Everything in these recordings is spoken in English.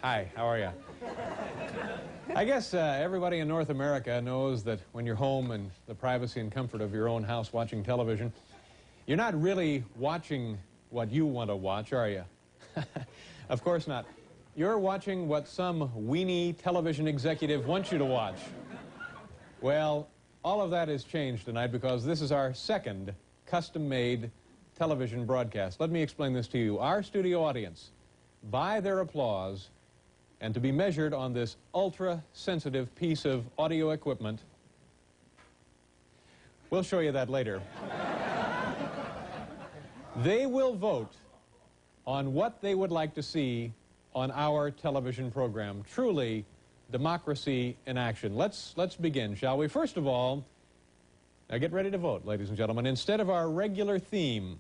Hi, how are you? I guess everybody in North America knows that when you're home in the privacy and comfort of your own house watching television, you're not really watching what you want to watch, are you? Of course not. You're watching what some weenie television executive wants you to watch. Well, all of that has changed tonight because this is our second custom-made television broadcast. Let me explain this to you. Our studio audience, by their applause, and to be measured on this ultra-sensitive piece of audio equipment, we'll show you that later. They will vote on what they would like to see on our television program. Truly, democracy in action. Let's begin, shall we? First of all, now get ready to vote, ladies and gentlemen. Instead of our regular theme,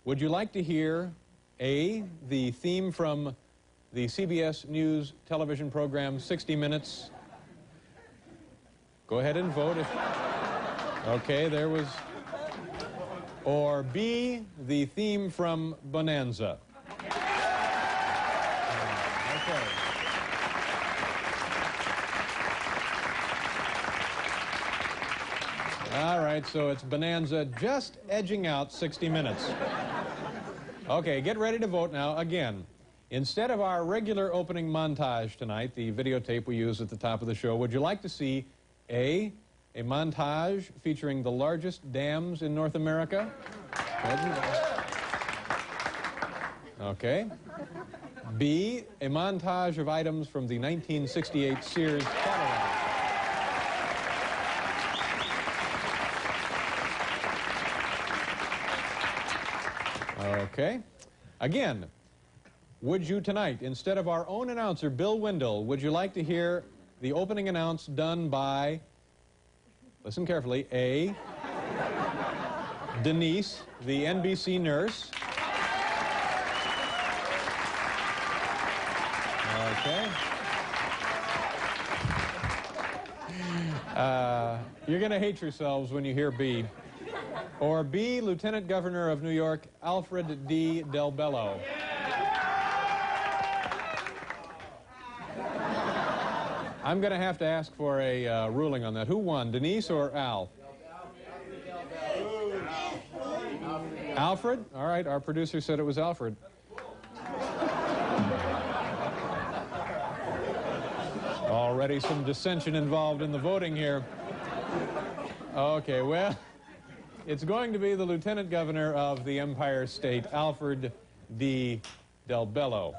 would you like to hear A, the theme from the CBS News television program 60 Minutes? Go ahead and vote. Okay, there was. Or B, the theme from Bonanza. Okay. All right, so it's Bonanza just edging out 60 Minutes. Okay, get ready to vote now. Again, instead of our regular opening montage tonight, the videotape we use at the top of the show, would you like to see A, a montage featuring the largest dams in North America? Okay. B, a montage of items from the 1968 Sears catalog. Okay. Again, would you tonight, instead of our own announcer, Bill Wendell, would you like to hear the opening announce done by, listen carefully, A, Denise, the NBC nurse. Okay. You're going to hate yourselves when you hear B. Or B, Lieutenant Governor of New York, Alfred D. Delbello. I'm going to have to ask for a ruling on that. Who won, Denise or Al? Alfred? All right, our producer said it was Alfred. Already some dissension involved in the voting here. Okay, well, it's going to be the Lieutenant Governor of the Empire State, Alfred D. Delbello.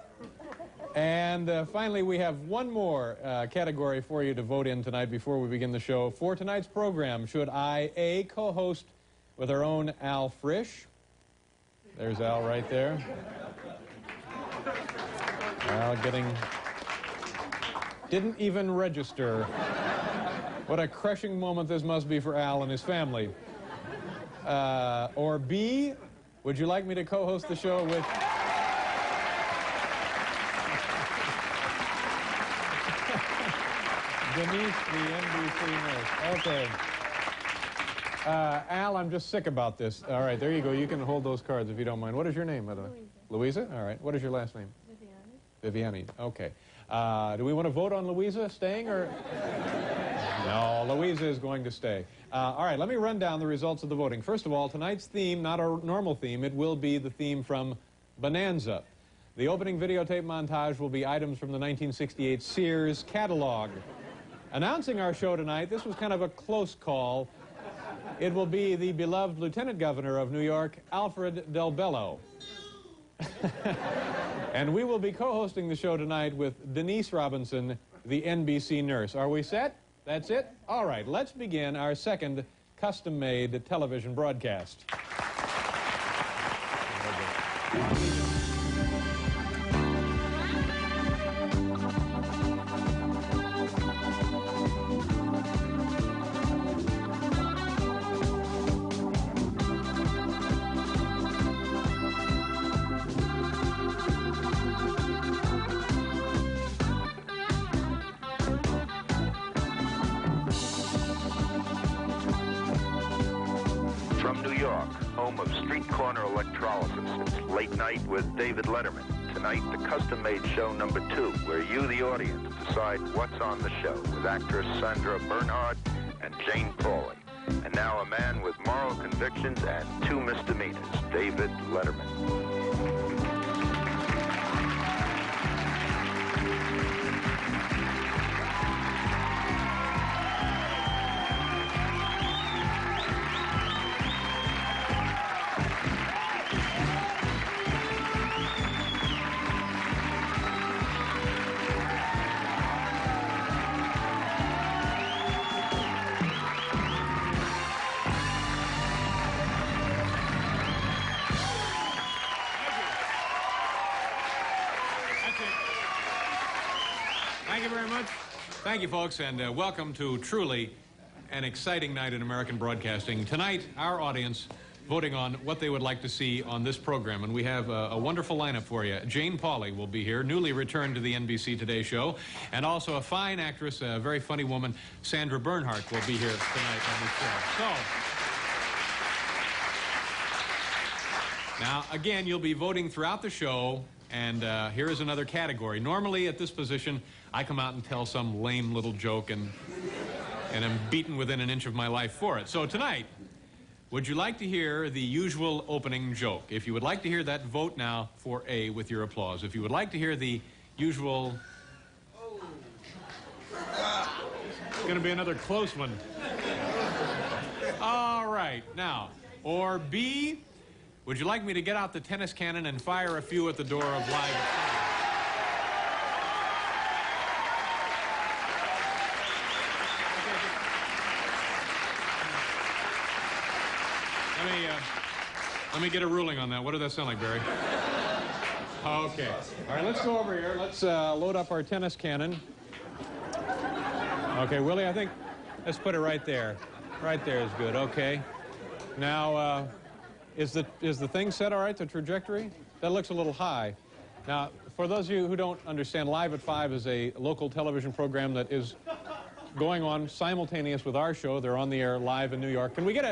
And finally, we have one more category for you to vote in tonight before we begin the show. For tonight's program, should I, A, co-host with our own Al Frisch? There's Al right there. Al didn't even register. What a crushing moment this must be for Al and his family. Or B, would you like me to co-host the show with... Denise, the NBC nurse. Okay. Al, I'm just sick about this. All right, there you go. You can hold those cards if you don't mind. What is your name, by the way? Louisa. Louisa? All right. What is your last name? Viviani. Viviani. Okay. Do we want to vote on Louisa staying or... No, Louisa is going to stay. All right, let me run down the results of the voting. First of all, tonight's theme, not our normal theme, it will be the theme from Bonanza. The opening videotape montage will be items from the 1968 Sears catalog. Announcing our show tonight, this was kind of a close call. It will be the beloved Lieutenant Governor of New York, Alfred Delbello. And we will be co-hosting the show tonight with Denise Robinson, the NBC nurse. Are we set? That's it? All right, let's begin our second custom-made television broadcast. From New York, home of street corner electrolysis, it's Late Night with David Letterman. tonight the custom-made show number 2, where you, the audience, decide what's on the show, with actress Sandra Bernhard and Jane Pauley. And now a man with moral convictions and 2 misdemeanors, David Letterman. Thank you, folks, and welcome to truly an exciting night in American broadcasting. Tonight, our audience voting on what they would like to see on this program, and we have a wonderful lineup for you. Jane Pauley will be here, newly returned to the NBC Today show, and also a fine actress, a very funny woman, Sandra Bernhard, will be here tonight on the show. So, now, again, you'll be voting throughout the show, and here is another category. Normally, at this position, I come out and tell some lame little joke, and I'm beaten within an inch of my life for it. So tonight, would you like to hear the usual opening joke? If you would like to hear that, vote now for A with your applause. If you would like to hear the usual... It's going to be another close one. All right, now, or B, would you like me to get out the tennis cannon and fire a few at the door of live... Let me get a ruling on that. What did that sound like, Barry? Okay. All right, let's go over here. Let's load up our tennis cannon. Okay, Willie, I think let's put it right there. Right there is good. Okay. Now, is the thing set all right, the trajectory? That looks a little high. Now, for those of you who don't understand, Live at 5 is a local television program that is going on simultaneous with our show. They're on the air live in New York. Can we get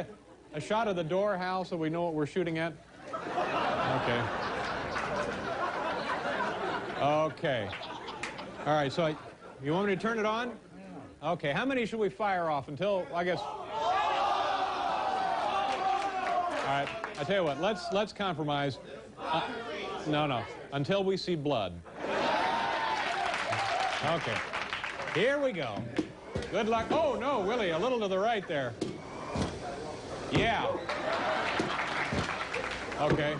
a shot of the door, Hal, so we know what we're shooting at? Okay. Okay. All right, so you want me to turn it on? Okay, how many should we fire off until, I guess... All right, I tell you what, let's compromise. No, until we see blood. Okay, here we go. Good luck. Oh, no, Willie, a little to the right there. Yeah. Okay.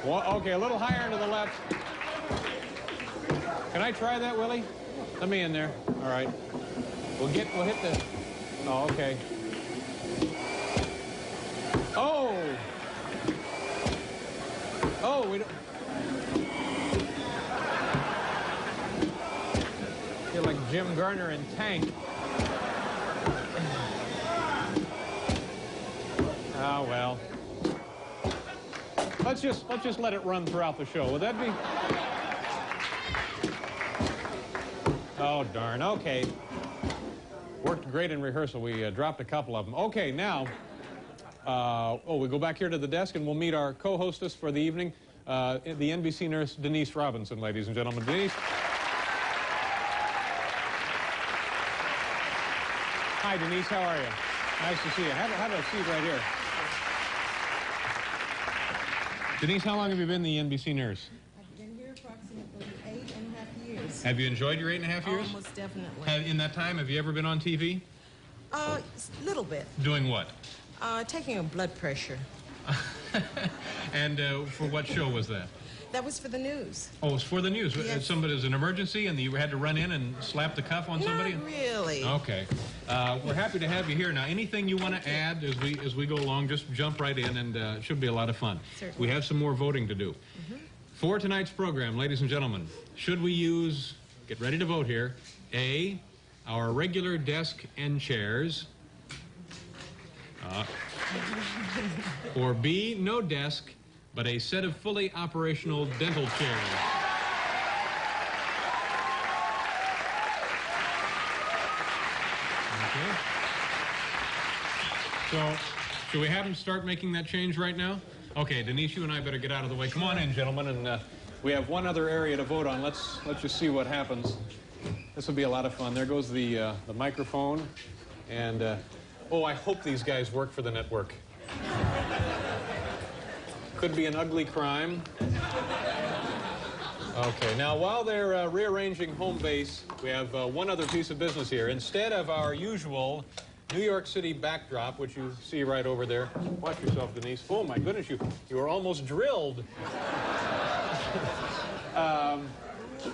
Well, okay, a little higher to the left. Can I try that, Willie? Let me in there. All right. We'll hit the... Oh, okay. Oh! Oh, we don't... Feel like Jim Garner in Tank. Oh, well. Let's just let it run throughout the show. Would that be? Oh, darn. Okay. Worked great in rehearsal. We dropped a couple of them. Okay, now, we go back here to the desk and we'll meet our co-hostess for the evening, the NBC nurse, Denise Robinson, ladies and gentlemen. Denise. Hi, Denise. How are you? Nice to see you. Have a seat right here. Denise, how long have you been the NBC nurse? I've been here approximately 8.5 years. Have you enjoyed your 8.5 years? Oh, most definitely. In that time, have you ever been on TV? A little bit. Doing what? Taking a blood pressure. And for what show was that? That was for the news. Oh, it was for the news. Yes. Somebody's an emergency and you had to run in and slap the cuff on somebody? Not really. Okay. We're happy to have you here. Now, anything you want to add as we go along, just jump right in, and it should be a lot of fun. Certainly. We have some more voting to do. For tonight's program, ladies and gentlemen, should we use, get ready to vote here, A, our regular desk and chairs, or B, no desk, but a set of fully operational dental chairs? Okay. So, should we have them start making that change right now? Okay, Denise, you and I better get out of the way. Come on in, gentlemen, and we have one other area to vote on. Let's just see what happens. This will be a lot of fun. There goes the microphone, and oh, I hope these guys work for the network. Could be an ugly crime. Okay, now while they're rearranging home base, we have one other piece of business here. Instead of our usual New York City backdrop, which you see right over there. Watch yourself, Denise. Oh, my goodness, you were almost drilled.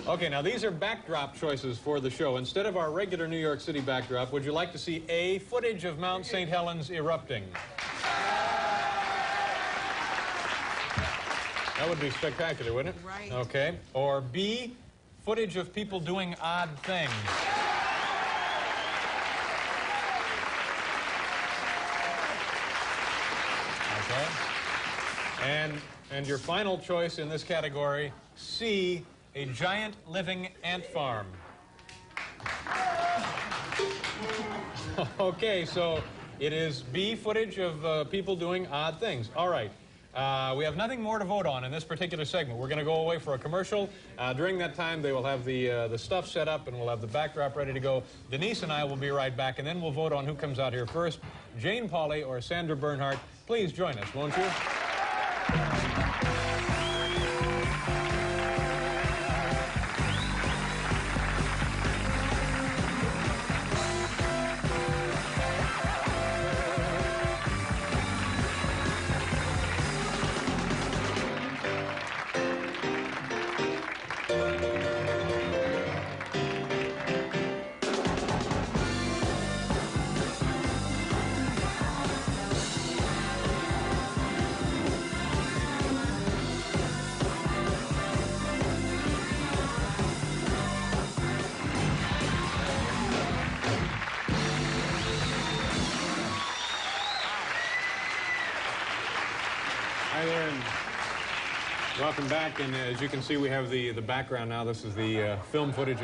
Okay, now these are backdrop choices for the show. Instead of our regular New York City backdrop, would you like to see A, footage of Mount St. Helens erupting? That would be spectacular, wouldn't it? Right. Okay. Or B, footage of people doing odd things. Okay. And your final choice in this category, C, a giant living ant farm. Okay, so it is B, footage of people doing odd things. All right. We have nothing more to vote on in this particular segment. We're going to go away for a commercial. During that time, they will have the stuff set up, and we'll have the backdrop ready to go. Denise and I will be right back, and then we'll vote on who comes out here first, Jane Pauley or Sandra Bernhard. Please join us, won't you? Welcome back, and as you can see, we have the background now. This is the film footage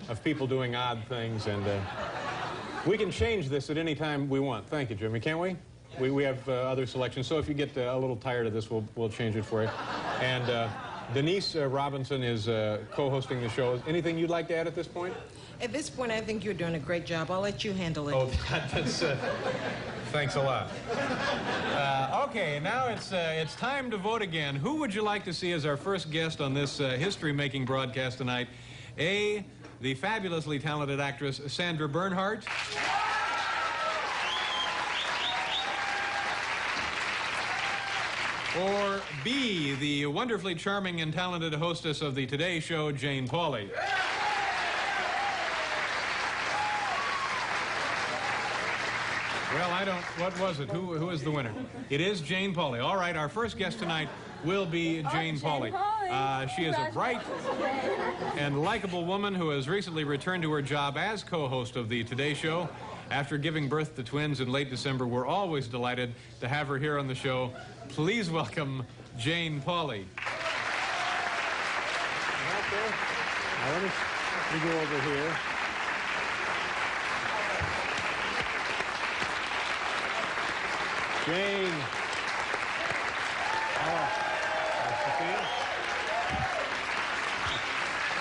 of people doing odd things, and we can change this at any time we want. Thank you, Jimmy, can't we? We have other selections, so if you get a little tired of this, we'll change it for you. And Denise Robinson is co-hosting the show. Anything you'd like to add at this point? At this point, I think you're doing a great job. I'll let you handle it. Oh, that's... Thanks a lot. Okay, now it's time to vote again. Who would you like to see as our first guest on this history-making broadcast tonight? A, the fabulously talented actress Sandra Bernhard. Or B, the wonderfully charming and talented hostess of the Today Show, Jane Pauley. Well, I don't... What was it? Who is the winner? It is Jane Pauley. All right, our first guest tonight will be Jane Pauley. She is a bright and likable woman who has recently returned to her job as co-host of the Today Show. After giving birth to twins in late December, we're always delighted to have her here on the show. Please welcome Jane Pauley. Okay. Now, let me go over here. Jane. Oh,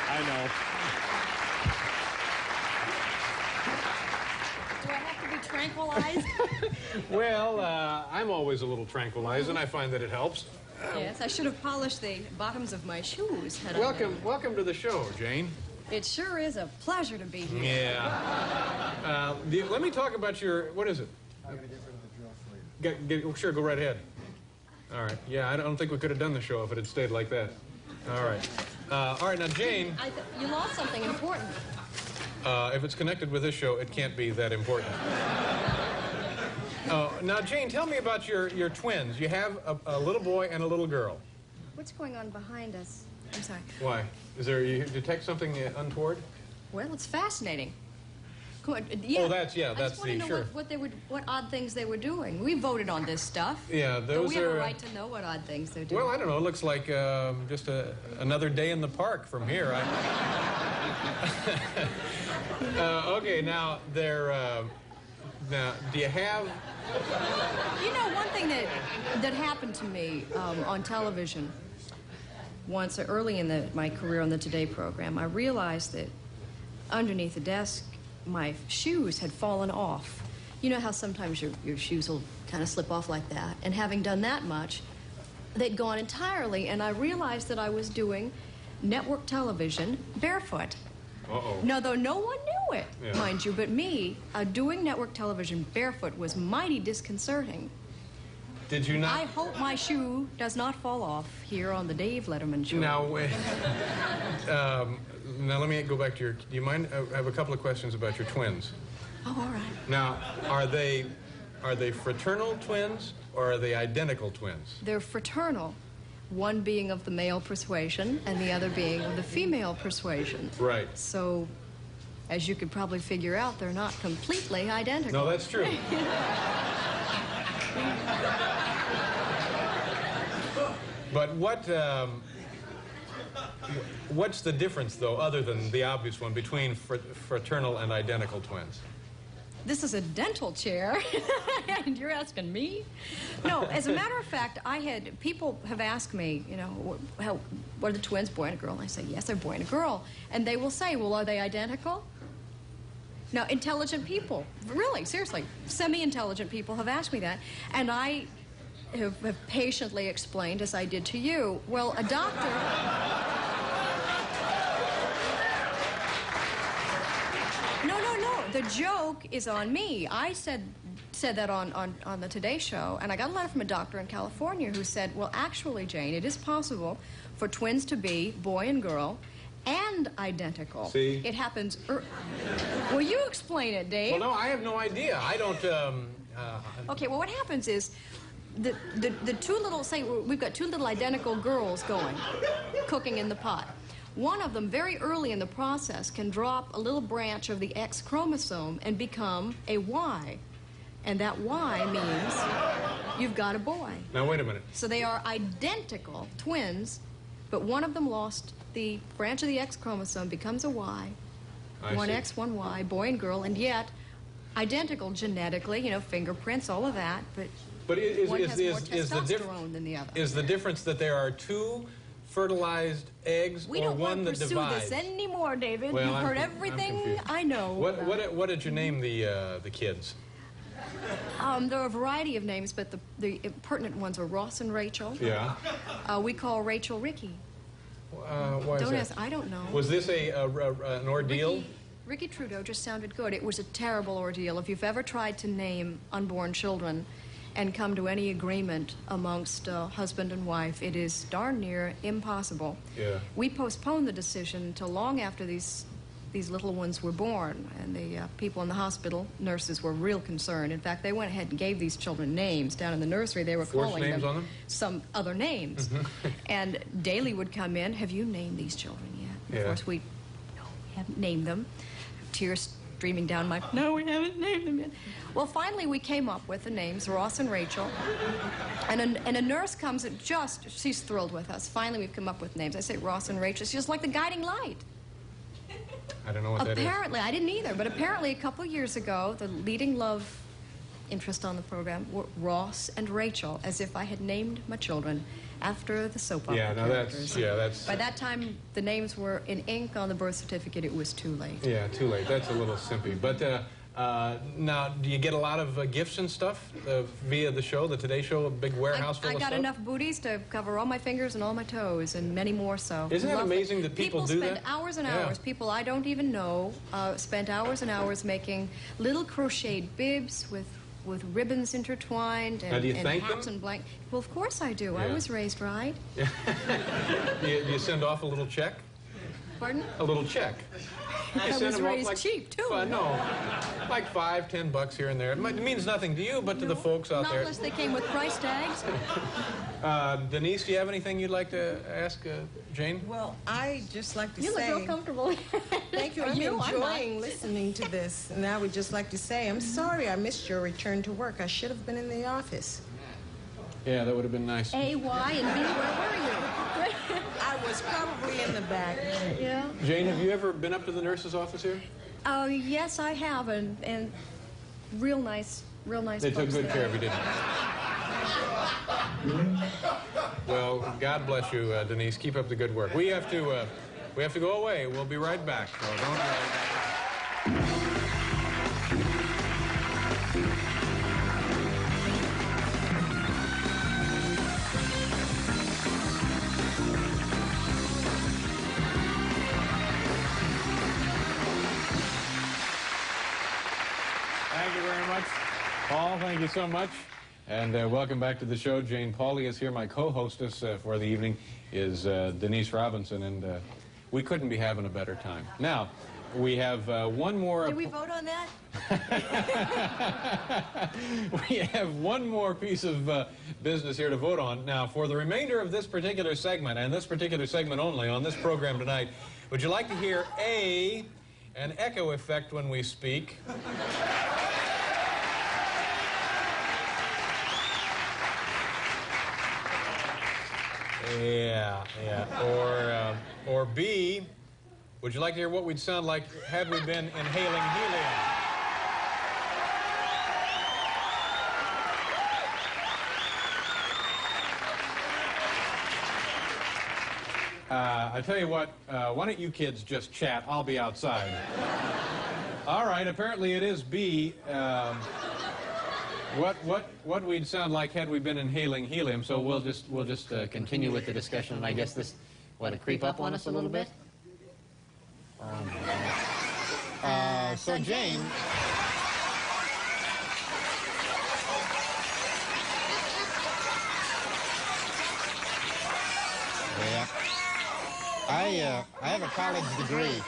I know. Do I have to be tranquilized? Well, I'm always a little tranquilized, and I find that it helps. Yes, I should have polished the bottoms of my shoes. Welcome to the show, Jane. It sure is a pleasure to be here. Yeah. Let me talk about your, what is it? Sure, go right ahead. All right. Yeah, I don't think we could have done the show if it had stayed like that. All right. All right, now, Jane. You lost something important. If it's connected with this show, it can't be that important. Now, Jane, tell me about your twins. You have a little boy and a little girl. What's going on behind us? I'm sorry. Why? You detect something untoward? Well, it's fascinating. Come on, yeah. Oh, that's the, sure. I just want to know what odd things they were doing. We voted on this stuff. Yeah, those we have a right to know what odd things they're doing. Well, I don't know. It looks like just another day in the park from here. Okay, now now, do you have... You know, one thing that happened to me on television once early in my career on the Today program, I realized that underneath the desk, my shoes had fallen off. You know how sometimes your shoes will kind of slip off like that? And having done that much, they'd gone entirely, and I realized that I was doing network television barefoot. Uh-oh. Now, though no one knew it, mind you, but me, doing network television barefoot was mighty disconcerting. Did you not? I hope my shoe does not fall off here on the Dave Letterman show. Now, wait. Now let me go back to your... Do you mind? I have a couple of questions about your twins. Oh, all right. Now, are they fraternal twins or are they identical twins? They're fraternal, one being of the male persuasion and the other being of the female persuasion. Right. So, as you could probably figure out, they're not completely identical. No, that's true. But what's the difference, though, other than the obvious one, between fraternal and identical twins? This is a dental chair, and you're asking me? No, as a matter of fact, people have asked me, you know, what are the twins, boy and a girl? And I say, yes, they're boy and a girl. And they will say, well, are they identical? Now, intelligent people, really, seriously, semi-intelligent people have asked me that, and I have patiently explained, as I did to you, well, a doctor... No, the joke is on me. I said that on the Today Show, and I got a letter from a doctor in California who said, well, actually, Jane, it is possible for twins to be boy and girl and identical. See? It happens... Will you explain it, Dave? Well, no, I have no idea. I don't... Okay, well, what happens is the two little... Say, we've got two little identical girls going, cooking in the pot. One of them, very early in the process, can drop a little branch of the X chromosome and become a Y. And that Y means you've got a boy. Now, wait a minute. So they are identical twins, but one of them lost the branch of the X chromosome, becomes a Y. One X, one Y, boy and girl, and yet identical genetically, you know, fingerprints, all of that, but one has more testosterone than the other. Is the difference that there are two fertilized eggs we or don't one want to that divides? pursue this anymore, David. Well, You've heard everything I know. What did you name the kids? There are a variety of names, but the pertinent ones are Ross and Rachel. Yeah. We call Rachel Ricky. Why Don't is that? ask. I don't know. Was this an ordeal? Ricky Trudeau just sounded good. It was a terrible ordeal. If you've ever tried to name unborn children and come to any agreement amongst husband and wife, it is darn near impossible. Yeah. We postponed the decision until long after these little ones were born, and the people in the hospital, nurses, were real concerned. In fact, they went ahead and gave these children names. Down in the nursery, they were calling names them, on them some other names. And Daly would come in, have you named these children yet? Of course, we haven't named them. Tears streaming down my... No, we haven't named them yet. Well, finally, we came up with the names, Ross and Rachel. And a nurse comes and she's thrilled with us. Finally, we've come up with names. I say Ross and Rachel. She's just like the guiding light. I don't know what that is. Apparently, I didn't either, but apparently a couple of years ago, the leading love interest on the program were Ross and Rachel, as if I had named my children after the soap opera characters. That's... By that time, the names were in ink on the birth certificate. It was too late. Yeah, too late. That's a little simpy. But now, do you get a lot of gifts and stuff via the show, the Today Show, a big warehouse full of stuff? I got enough booties to cover all my fingers and all my toes, and many more so. Isn't it amazing that people do that? People spend hours and hours. People I don't even know spent hours and hours making little crocheted bibs with ribbons intertwined and, now, do you thank hats them? and blankets. Well, of course I do. Yeah. I was raised right. Do you send off a little check? Pardon? A little check. I was raised cheap, too. No, like $5, $10 here and there. It means nothing to you, but to the folks out Not there. unless they came with price tags. Denise, do you have anything you'd like to ask Jane? Well, I just like to You look say... real comfortable. Thank you. I'm enjoying listening to this. And I would just like to say, I'm sorry I missed your return to work. I should have been in the office. Yeah, that would have been nice. A, Y, and B, where were you? I was probably in the back. Yeah. Jane, have you ever been up to the nurse's office here? Yes, I have, and real nice They took folks good there. care of you, didn't they? Well, God bless you, Denise. Keep up the good work. We have to go away. We'll be right back. So don't worry. Thank you very much. Paul, thank you so much. And welcome back to the show. Jane Pauley is here. My co-hostess for the evening is Denise Robinson, and we couldn't be having a better time. Now, we have one more... Did we vote on that? We have one more piece of business here to vote on. Now, for the remainder of this particular segment, and this particular segment only on this program tonight, would you like to hear an echo effect when we speak? Yeah. Or B, would you like to hear what we'd sound like had we been inhaling helium? I tell you what, why don't you kids just chat? I'll be outside. All right, apparently it is B. What we'd sound like had we been inhaling helium, so we'll just Continue with the discussion, and I guess this, what, creep up on us a little bit? so Jane, Yeah. I have a college degree.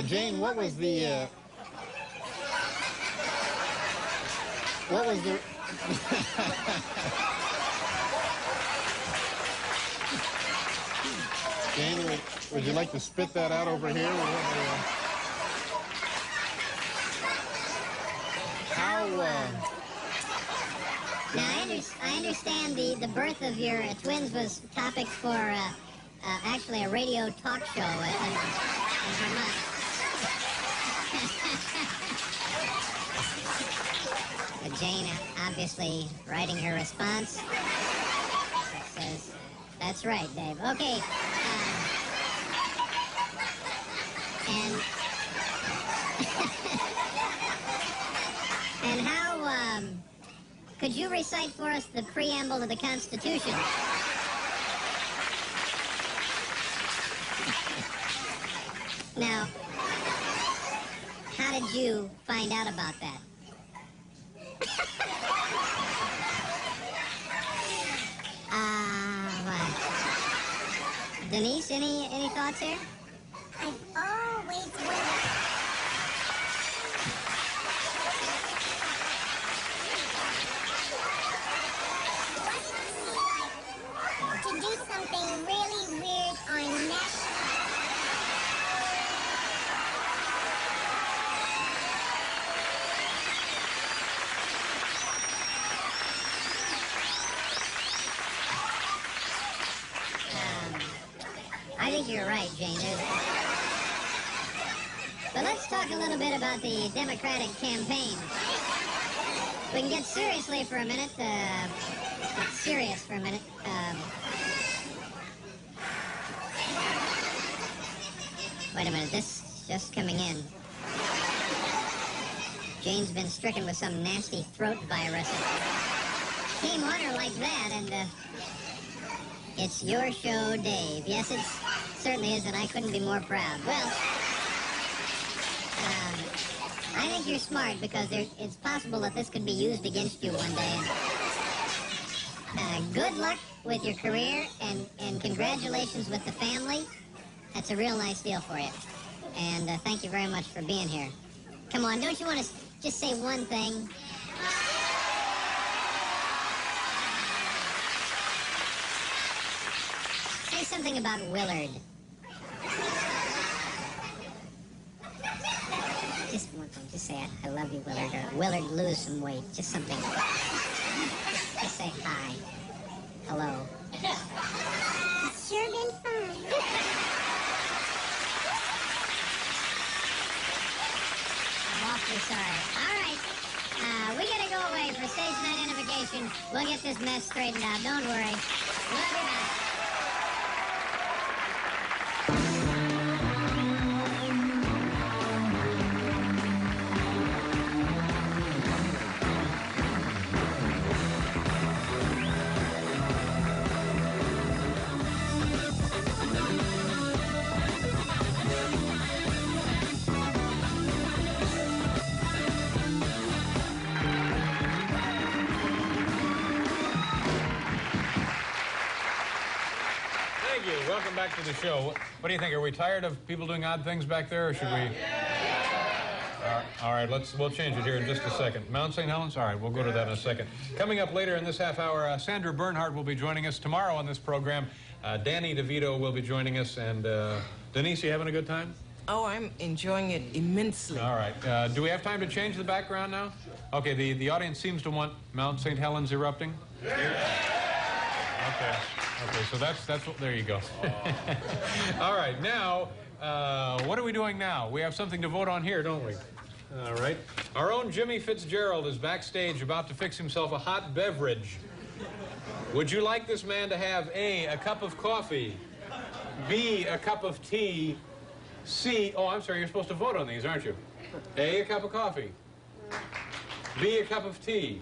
Jane, what was the... Jane, would you like to spit that out over here? Now, I understand the birth of your twins was topic for actually a radio talk show in Vermont. Jane, obviously writing her response, says, "That's right, Dave." Okay. And how, could you recite for us the preamble to the Constitution? Now, how did you find out about that? Denise, any thoughts here? I've always wondered. To do something really weird on national. I think you're right, Jane. But let's talk a little bit about the Democratic campaign. We can get seriously for a minute. Get serious for a minute. Wait a minute, this is just coming in. Jane's been stricken with some nasty throat virus. Came on her like that, and it's your show, Dave. Yes, it certainly is, and I couldn't be more proud. Well, I think you're smart because it's possible that this could be used against you one day. Good luck with your career, and congratulations with the family. That's a real nice deal for you. And thank you very much for being here. Come on, don't you want to just say one thing? Say something about Willard. Just one thing. Just say, I love you, Willard. Or Willard, lose some weight. Just something. Just say hi. Hello. It's sure been fun. I'm awfully sorry. All right. station. We'll get this mess straightened out. Don't worry. We'll be back. Welcome back to the show. What do you think? Are we tired of people doing odd things back there, or should we? All right, we'll change it here in just a second. Mount St. Helens? All right, we'll go to that in a second. Coming up later in this half hour, Sandra Bernhard will be joining us tomorrow on this program. Danny DeVito will be joining us. And Denise, you having a good time? Oh, I'm enjoying it immensely. All right. Do we have time to change the background now? Okay, the audience seems to want Mount St. Helens erupting. Okay. Okay, so that's what, there you go. All right, now, what are we doing now? We have something to vote on here, don't we? All right. Our own Jimmy Fitzgerald is backstage about to fix himself a hot beverage. Would you like this man to have A, a cup of coffee, B, a cup of tea, C, oh, I'm sorry, you're supposed to vote on these, aren't you? A, a cup of coffee, B, a cup of tea,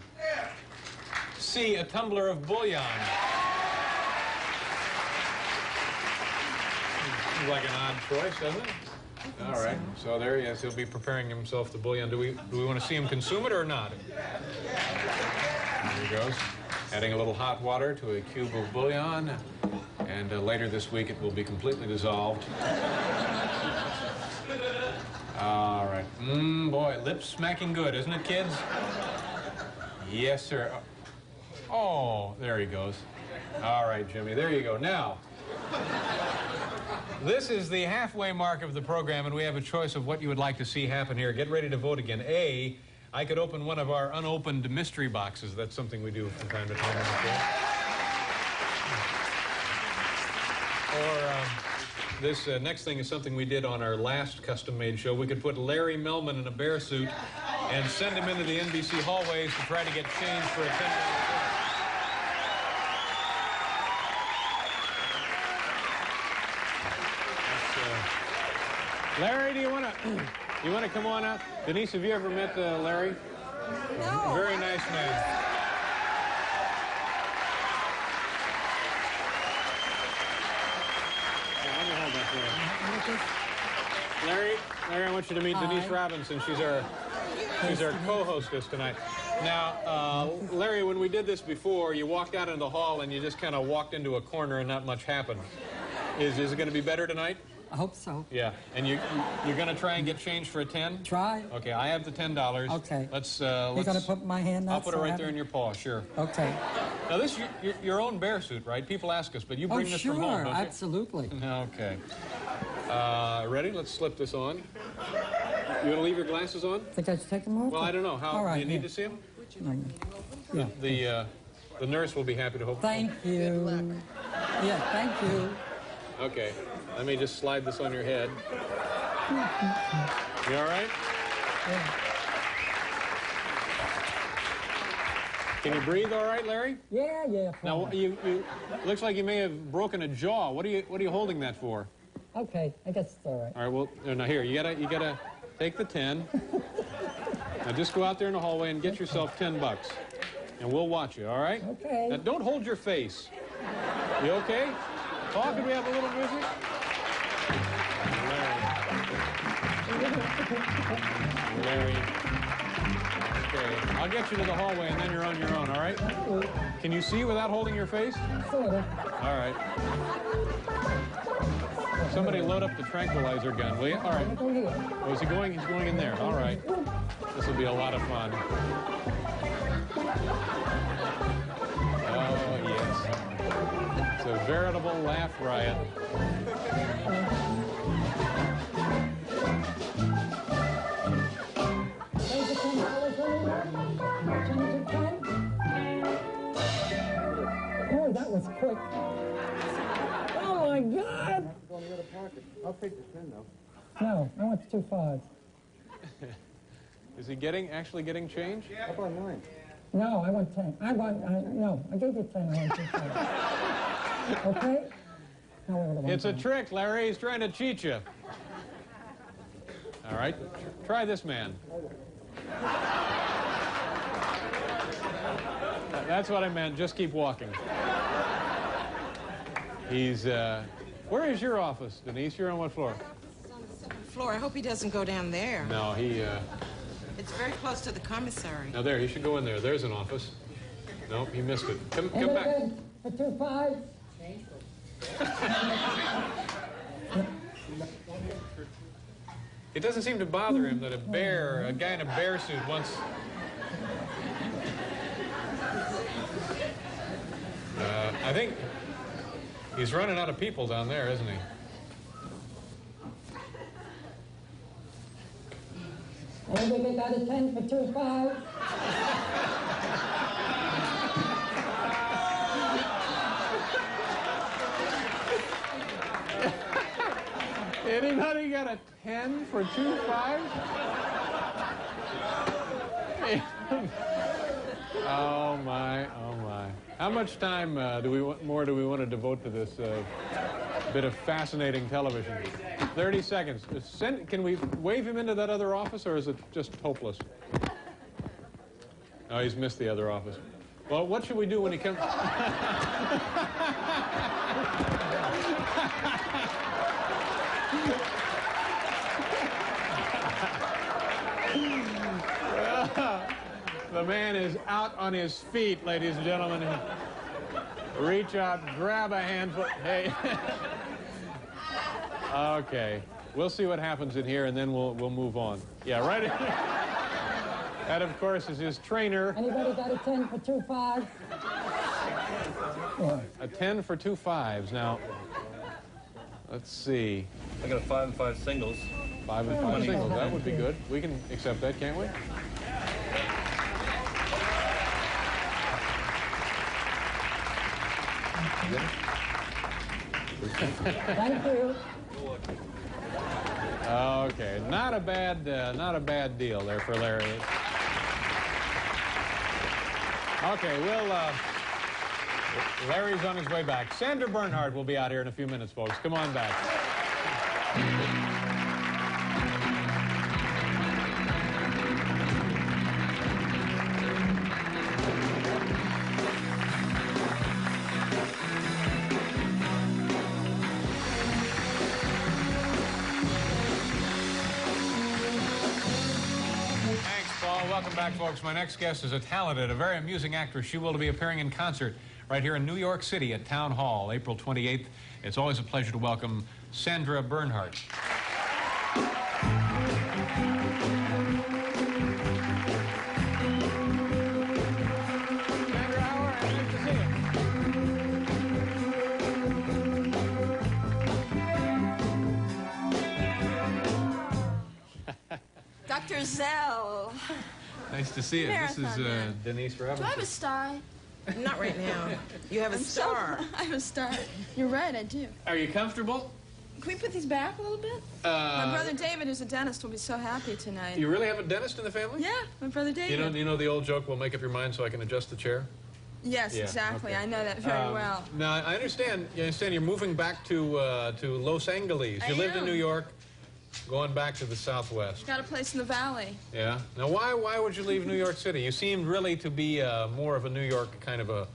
C, a tumbler of bullion. Seems like an odd choice, doesn't it? All right. So there he is. He'll be preparing himself the bullion. Do we want to see him consume it or not? There he goes. Adding a little hot water to a cube of bullion. And later this week it will be completely dissolved. All right. Boy, lips smacking good, isn't it, kids? Yes, sir. Oh, there he goes. All right, Jimmy. There you go. Now, this is the halfway mark of the program, and we have a choice of what you would like to see happen here. Get ready to vote again. A, I could open one of our unopened mystery boxes. That's something we do from time to time on the show. Or this next thing is something we did on our last custom-made show. We could put Larry Melman in a bear suit and send him into the NBC hallways to try to get change for a $10 bill. Larry, do you want to come on out? Denise, have you ever met Larry? No. Very nice man. Let me hold that for you. Larry, I want you to meet Denise Robinson. She's our co-hostess tonight. Now, Larry, when we did this before, you walked out into the hall and you just kind of walked into a corner and not much happened. Is it going to be better tonight? I hope so. Yeah, and you're going to try and get change for a 10? Try. Okay, I have the $10. Okay. Let's you're going to put my hand up? I'll put it right there in your paw, sure. Okay. Now, this your own bear suit, right? People ask us, but you bring this from home, don't you? Absolutely. Okay. Ready? Let's slip this on. You want to leave your glasses on? Think I should take them off? Well, I don't know. How All right, do you need to see them? Yeah. The nurse will be happy to help. Thank you. Yeah, thank you. Okay. Let me just slide this on your head. You all right? Yeah. Can you breathe all right, Larry? Yeah. Now, you looks like you may have broken a jaw. What are you holding that for? Okay, I guess it's all right. All right, well, now here, you gotta take the 10. Now just go out there in the hallway and get yourself $10. And we'll watch you, all right? Okay. Now don't hold your face. You okay? Paul, could we have a little music? Larry. Okay, I'll get you to the hallway and then you're on your own, all right? Can you see without holding your face? Sort of. All right. Somebody load up the tranquilizer gun, will you? All right. Oh, is he going? He's going in there. All right. This will be a lot of fun. Oh, yes. It's a veritable laugh riot. Oh, that was quick. Oh, my God. I'll take the 10, though. No, I want 2 5s. Is he actually getting change? How about 9? No, I want 10. No, I gave you 10. I want 2 Okay? No, It's a trick, Larry. He's trying to cheat you. All right, try this man. That's what I meant. Just keep walking. He's, where is your office, Denise? You're on what floor? It's on the 2nd floor. I hope he doesn't go down there. No, he, It's very close to the commissary. Now there, he should go in there. There's an office. No, he missed it. Come back. For 2 5. It doesn't seem to bother him that a guy in a bear suit wants... I think he's running out of people down there, isn't he? Anybody got a 10 for 2 5? Anybody got a 10 for 2 5? Oh my, oh my. How much time do we want to devote to this bit of fascinating television? 30 seconds. Can we wave him into that other office, or is it just hopeless? Oh, he's missed the other office. Well, what should we do when he comes? The man is out on his feet, ladies and gentlemen. Reach out, grab a handful. Hey. Okay. We'll see what happens in here, and then we'll move on. Yeah, right. That, of course, is his trainer. Anybody got a 10 for 2 5? A 10 for 2 5s. Now, let's see. I got a 5 and 5 singles. 5 and 5 singles. That would be good. We can accept that, can't we? Thank you. Okay, not a bad deal there for Larry. Okay, Larry's on his way back. Sandra Bernhard will be out here in a few minutes, folks. Come on back. Welcome back, folks. My next guest is a talented, a very amusing actress. She will be appearing in concert right here in New York City at Town Hall, April 28th. It's always a pleasure to welcome Sandra Bernhard. Sandra, how are you? Nice to see you. Dr. Zell. Nice to see you. This is Denise Robinson. Do I have a star? Not right now. You have a star. I have a star. You're right, I do. Are you comfortable? Can we put these back a little bit? My brother David, who's a dentist, will be so happy tonight. You really have a dentist in the family? Yeah, my brother David. You know the old joke, well, make up your mind so I can adjust the chair? Yes, Yeah, exactly. okay. I know that very well. Now, I understand. You understand you're moving back to Los Angeles. You lived in New York, going back to the Southwest. Got a place in the valley. Yeah. Now, why would you leave New York City? You seemed really to be more of a New York kind of a...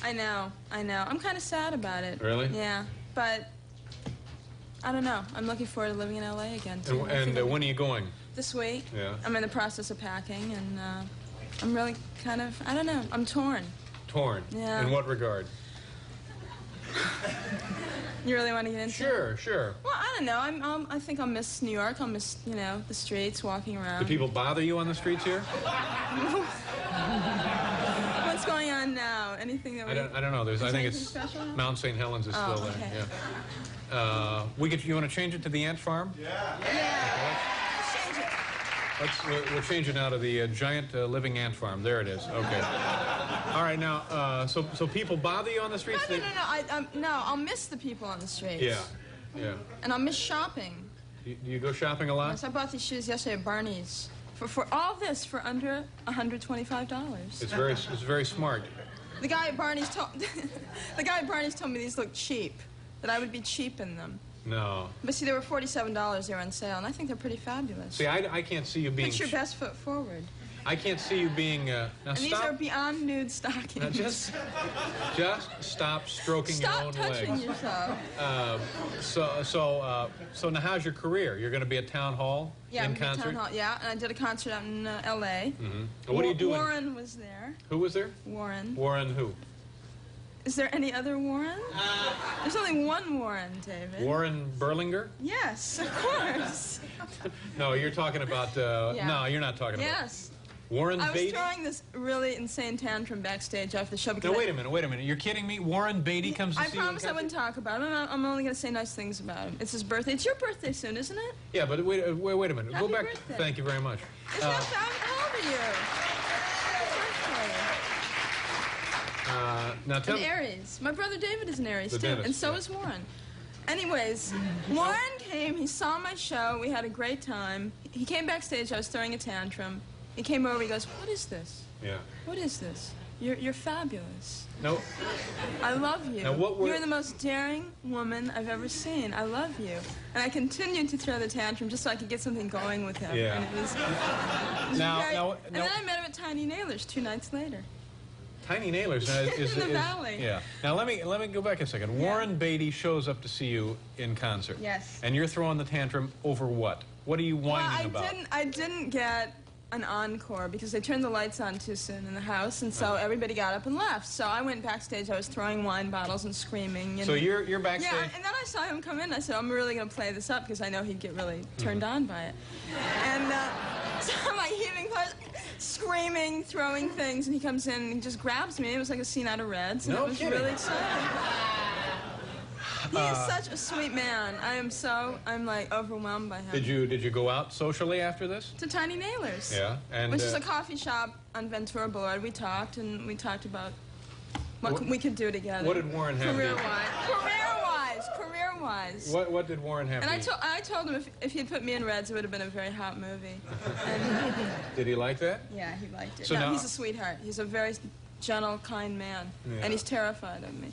I know. I'm kind of sad about it. Really? Yeah, but I don't know. I'm looking forward to living in L.A. again, too. And when are you going? This week. Yeah. I'm in the process of packing, and I'm really kind of, I don't know, I'm torn. Torn? Yeah. In what regard? You really want to get into it? Sure. Well, I don't know. I think I'll miss New York. I'll miss, the streets, walking around. Do people bother you on the streets here? What's going on now? Anything that I don't know. I think it's special? Mount St. Helens is still there. Okay. Yeah. You want to change it to the ant farm? Yeah. Change it. We'll change it now to the giant living ant farm. There it is. Okay. All right. Now, so people bother you on the streets? No, I'll miss the people on the streets. Yeah. And I'll miss shopping. Do you go shopping a lot? Yes, I bought these shoes yesterday at Barney's. For all this for under $125. It's very smart. The guy at Barney's told me these looked cheap, that I would be cheap in them. No. But see, they were $47. They were on sale, and I think they're pretty fabulous. See, I can't see you being... Put your best foot forward. I can't see you being... now and stop. These are beyond nude stockings. Now just stop stroking your own legs. Stop touching yourself. So now how's your career? You're going to be at Town Hall in concert? Town Hall, yeah, and I did a concert out in L.A. Mm-hmm. What are you doing? Warren was there. Who was there? Warren. Warren who? Is there any other Warren? There's only one Warren, David. Warren Berlinger? Yes, of course. No, you're talking about... No, you're not talking about... Yes. Warren Beatty? I was throwing this really insane tantrum backstage after the show because... No, wait a minute. You're kidding me? Warren Beatty comes to see you? I promised I wouldn't talk about him. I'm only going to say nice things about him. It's his birthday. It's your birthday soon, isn't it? Yeah, but wait a minute. Happy Go back. Birthday. Thank you very much. It's not how old are you? Now tell me. An Aries. My brother David is an Aries, too. Dentist, and so is Warren. Anyways, Warren came. He saw my show. We had a great time. He came backstage. I was throwing a tantrum. He came over. He goes, "What is this? Yeah. What is this? You're fabulous. No. I love you. Now, You're the most daring woman I've ever seen. I love you." And I continued to throw the tantrum just so I could get something going with him. Yeah. And it was and then I met him at Tiny Nailers 2 nights later. Tiny Nailers in the Valley. Yeah. Now let me go back a second. Yeah. Warren Beatty shows up to see you in concert. Yes. And you're throwing the tantrum over what? What are you whining about? I didn't get an encore because they turned the lights on too soon in the house, and so everybody got up and left. So I went backstage. I was throwing wine bottles and screaming. And so you're backstage. Yeah, and then I saw him come in. I said, "I'm really going to play this up because I know he'd get really turned on by it." And so I'm like heaving, screaming, throwing things, and he comes in and he just grabs me. It was like a scene out of Reds, and it was really exciting. He is such a sweet man. I'm like overwhelmed by him. Did you go out socially after this? To Tiny Nailers. Yeah, and which is a coffee shop on Ventura Boulevard. We talked about what we could do together. What did Warren have? Career-wise. What did Warren have? And I told him if he had put me in Reds, it would have been a very hot movie. And did he like that? Yeah, he liked it. So now, he's a sweetheart. He's a very gentle, kind man, and he's terrified of me.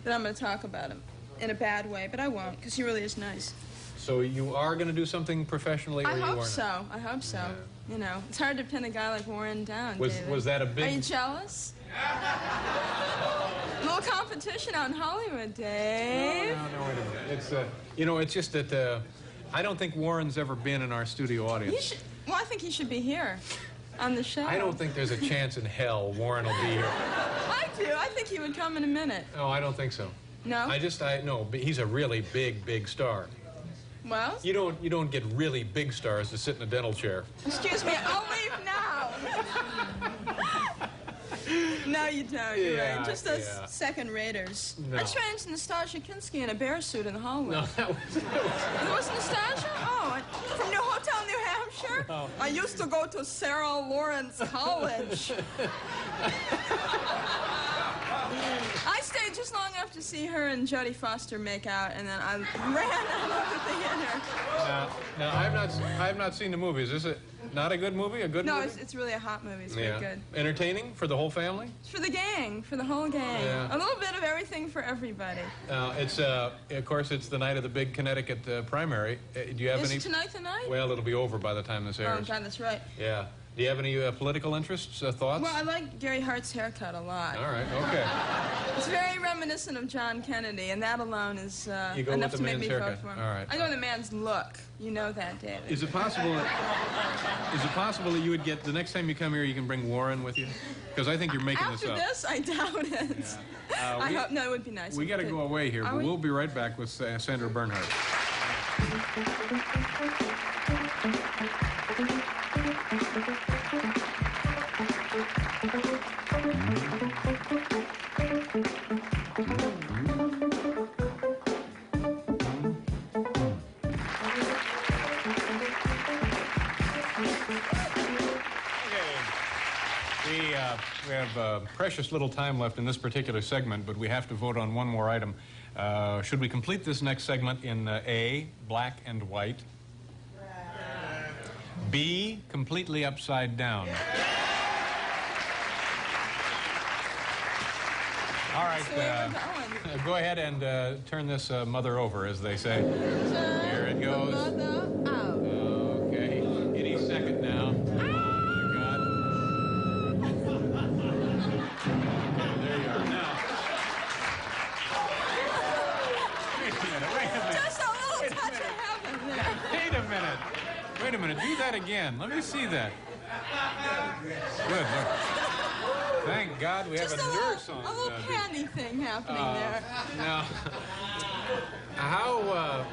That I'm going to talk about him in a bad way, but I won't, because he really is nice. So you are going to do something professionally, or I you hope are so. not? I hope so. Yeah. You know, it's hard to pin a guy like Warren down, David. Was that a big... Are you jealous? A little competition out in Hollywood, Dave. No, wait a minute. It's, it's just that I don't think Warren's ever been in our studio audience. Well, I think he should be here on the show. I don't think there's a chance in hell Warren will be here. I do. I think he would come in a minute. No, I don't think so. No? No, but he's a really big star. Well? You don't get really big stars to sit in a dental chair. Excuse me, I'll leave now. No, you don't. You're right. Just those second-raters. No. I trained Nastasia Kinski in a bear suit in the hallway. No, that was... It was Nastasia? Oh, from New Hotel, New Hampshire? No. I used to go to Sarah Lawrence College. I stayed just long enough to see her and Jodie Foster make out, and then I ran out of the theater. Now, I've not seen the movie. Is this not a good movie? A good movie? No, it's really a hot movie. It's very good. Entertaining for the whole family? It's for the gang, for the whole gang. Yeah. A little bit of everything for everybody. It's of course, it's the night of the big Connecticut primary. Do you have any? Is tonight the night? Well, it'll be over by the time this airs. Oh, God, that's right. Yeah. Do you have any political interests, thoughts? Well, I like Gary Hart's haircut a lot. All right, okay. It's very reminiscent of John Kennedy, and that alone is enough to make me vote for him. All right. I go the man's look. You know that, David. Is it possible that you would get, the next time you come here, you can bring Warren with you? Because I think you're making this up. After this, I doubt it. Yeah. I hope, no, it would be nice. We got to go away here, but we'll be right back with Sandra Bernhard. We have precious little time left in this particular segment, but we have to vote on one more item. Should we complete this next segment in A, black and white? B, completely upside down. All right, go ahead and turn this mother over, as they say. Here it goes. Okay, any second now. Oh, my God. There you are. Now. Wait a minute. Just a little touch of heaven there. Wait a minute. Wait a minute. Do that again. Let me see that. Good. Look. Thank God we have a nurse on. A little panty thing happening there. Now, how...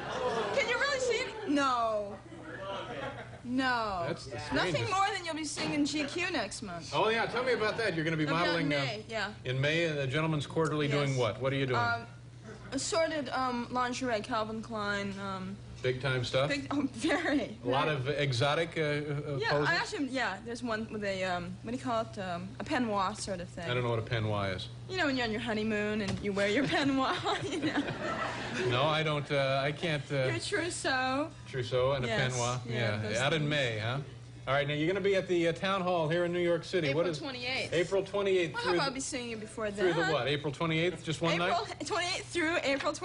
Can you really see it? No. No. That's the strangest. Nothing more than you'll be singing GQ next month. Oh, yeah. Tell me about that. You're going to be modeling... In May, yeah. In May, the Gentleman's Quarterly, Yes. doing what? What are you doing? Assorted lingerie, Calvin Klein. Big-time stuff? Very. A lot of exotic Yeah, poses? there's one with a, what do you call it? A peignoir sort of thing. I don't know what a peignoir is. You know when you're on your honeymoon and you wear your peignoir, you know? No, I don't, I can't... Your trousseau. Trousseau and a peignoir. Yeah, out in May, huh? All right, now you're going to be at the town hall here in New York City. April What is 28th. April 28th. I hope I'll be seeing you before then. Through the what? April 28th? Just one night? April 28th through April 28th.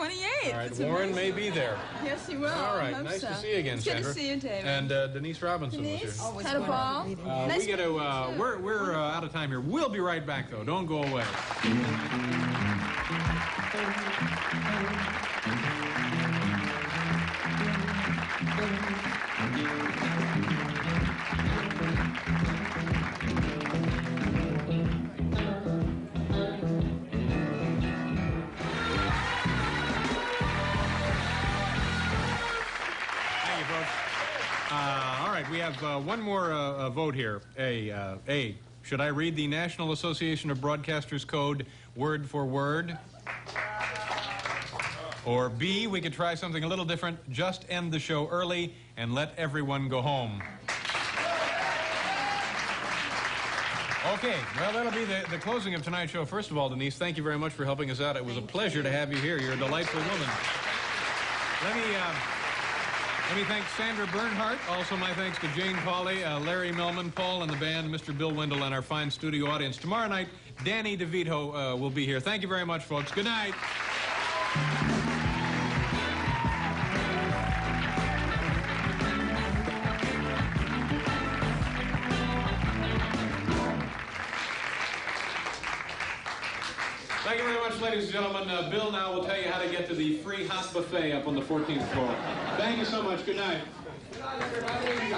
All right, It's Warren amazing. may be there. Yes, he will. All right, I hope nice so. to see you again, It's Sandra. Good to see you, David. And Denise Robinson was Denise, here. had a ball. We got to. We're out of time here. We'll be right back, though. Don't go away. All right, we have one more vote here. A, should I read the National Association of Broadcasters Code word for word? Or B, we could try something a little different, just end the show early and let everyone go home. Okay, well, that'll be the closing of tonight's show. First of all, Denise, thank you very much for helping us out. It was a pleasure to have you here. You're a delightful woman. Let me thank Sandra Bernhard. Also, my thanks to Jane Pauley, Larry Melman, Paul and the band, Mr. Bill Wendell, and our fine studio audience. Tomorrow night, Danny DeVito will be here. Thank you very much, folks. Good night. Thank you very much, ladies and gentlemen. Bill now will tell you how to get to the free hot buffet up on the 14th floor. Thank you so much. Good night. Good night, everybody.